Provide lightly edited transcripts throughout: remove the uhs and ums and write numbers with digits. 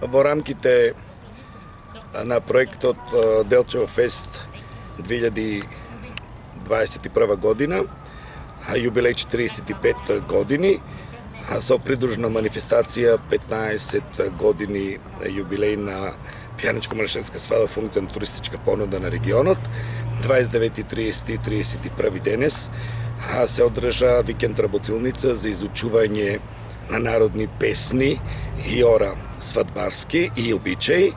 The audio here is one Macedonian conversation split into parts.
Во рамките на проектот Делчево Фест 2021 година, јубилеј 45 години, со придружна манифестација 15 години јубилеј на пијаничко-малешевска свадба, функција на туристичка понуда на регионот. 29, 30 и 31 денес се одржа викенд работилница за изучување на народни песни и ора свадбарски и обичаи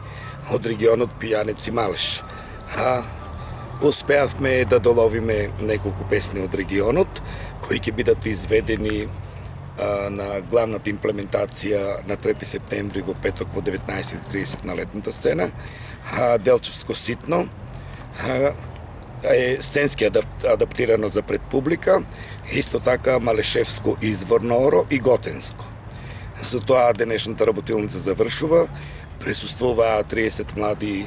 од регионот Пијанец и Малеш. Успеавме да доловиме неколку песни од регионот кои ќе бидат изведени на главната имплементација на 3 септември во петок во 19:30 на летната сцена. Делчевско ситно е сценски адаптирано за пред публика, исто така Малешевско изворно оро и Готенско. За тоа денешната работилница завршува. Присуствуваа 30 млади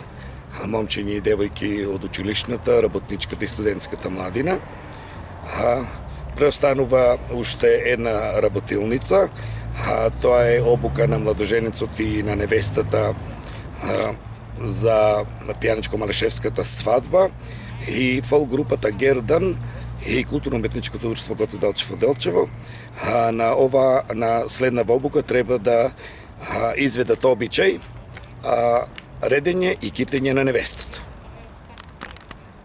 момчиња и девојки од училишната, работничката и студентската младина. Преостанува уште една работилница, тоа е обука на младоженецот и на невестата за пијаничко-малешевската свадба и фолк групата Гердан и културно-уметничкото друштво Гоце Делчев од Делчево. На следна обука треба да изведат обичај, редење и китење на невестата.